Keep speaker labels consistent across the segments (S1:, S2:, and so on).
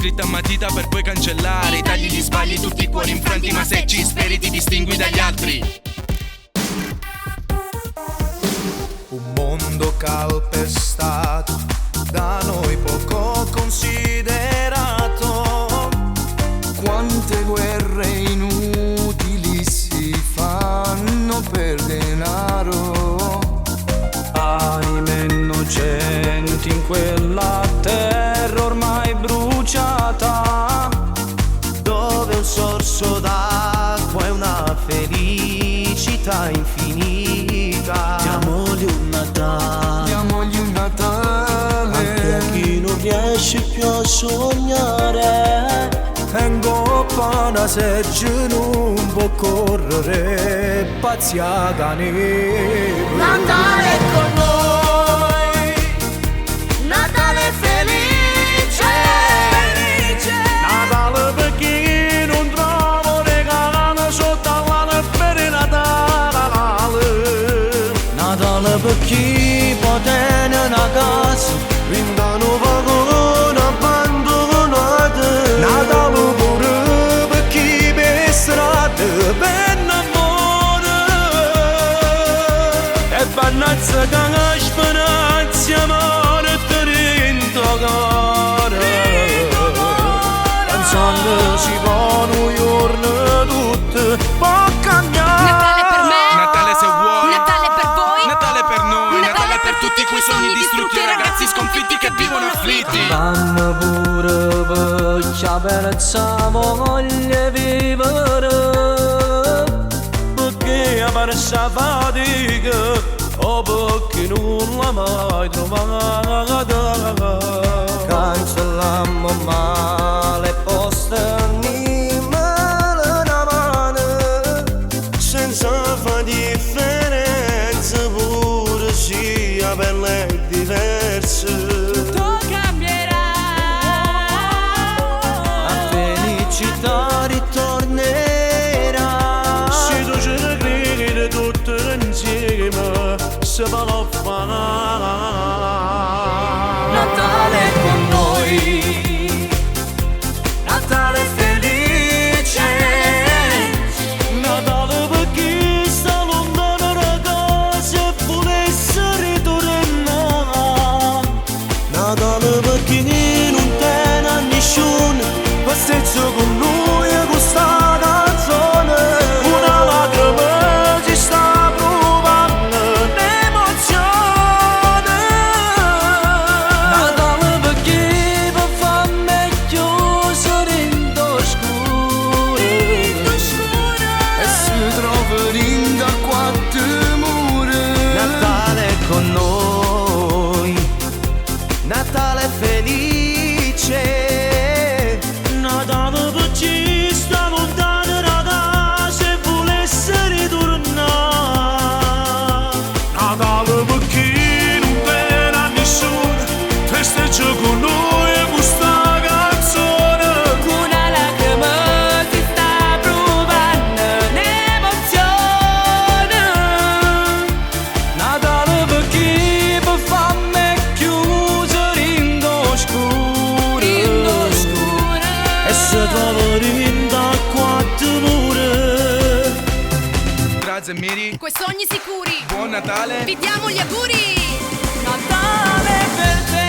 S1: scritta a matita per poi cancellare. Tagli gli sbagli, tutti i cuori infranti, ma se ci speri ti distingui dagli altri.
S2: Un mondo calpestato, da noi poco considerato. Quante guerre inutili si fanno per denaro. Anime innocenti in quella terra ormai bruciata, dove un sorso d'acqua è una felicità infinita.
S3: Diamogli un Natale,
S2: Diamogli un Natale,
S3: anche a chi non riesce più a sognare.
S2: Engoppa una segge non può correre, pazziata neve.
S4: Natale con noi, Natale felice,
S2: Natale per chi non trova regalo sotto l'ala per Natale.
S3: Natale per chi può tenere una casa
S2: In da nuova con abbandonata. Natale pure per chi per strada per amore.
S3: e bannazza che la speranza morte dentro cuore.
S2: Pensando si va un giorno tutto può cambiare.
S4: Natale per me,
S1: Natale se vuoi,
S4: Natale per voi,
S1: Natale per noi, Natale per tutti quei sogni distrutti e
S4: e
S1: ragazzi sconfitti che vivono afflitti.
S3: Dammi pure vecchia bellezza voglia vivere, perché a persa fatica o perché non l'ha mai trovata.
S2: Cancellammo male poste animale una mano,
S3: Senza fa differenza pure sia bella e diversa.
S4: tutto cambierà.
S3: La felicità ritornerà. Se tu ci credi tutte insieme si va a fare.
S4: Natale con noi, Natale felice,
S3: Natale per chi sta lontano da casa e volesse ritornare.
S2: Natale per chi non tiene a nessuno, festeggio con lui e questa canzone. Una lacrima ci sta provando l'emozione.
S3: Natale per chi per farmi chiudere in oscuro.
S2: E si trova in da quattro mura. Natale con noi, Natale felice.
S3: Natale per chi sta lontano da casa e volesse ritornare.
S2: Natale per chi non tiene a nessuno, festeggia con noi e questa canzone.
S4: una lacrima si sta provando l'emozione.
S3: Natale per chi per farmi chiudere in oscuro. E si trova in da quattro mura.
S1: Grazie Miri,
S4: Quei sogni sicuri,
S1: buon Natale.
S4: vi diamo gli auguri. Natale per te.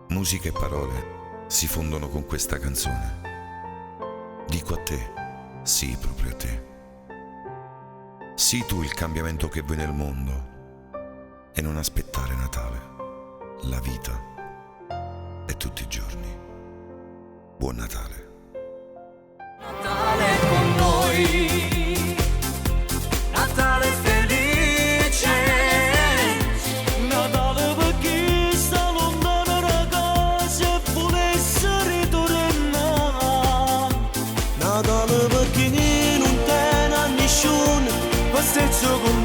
S5: Musica e parole si fondono con questa canzone. Dico a te, sì, proprio a te. Sii tu il cambiamento che vuoi nel mondo e non aspettare Natale. La vita è tutti i giorni. Buon Natale.
S2: perché non te ne nessuno, passeggio con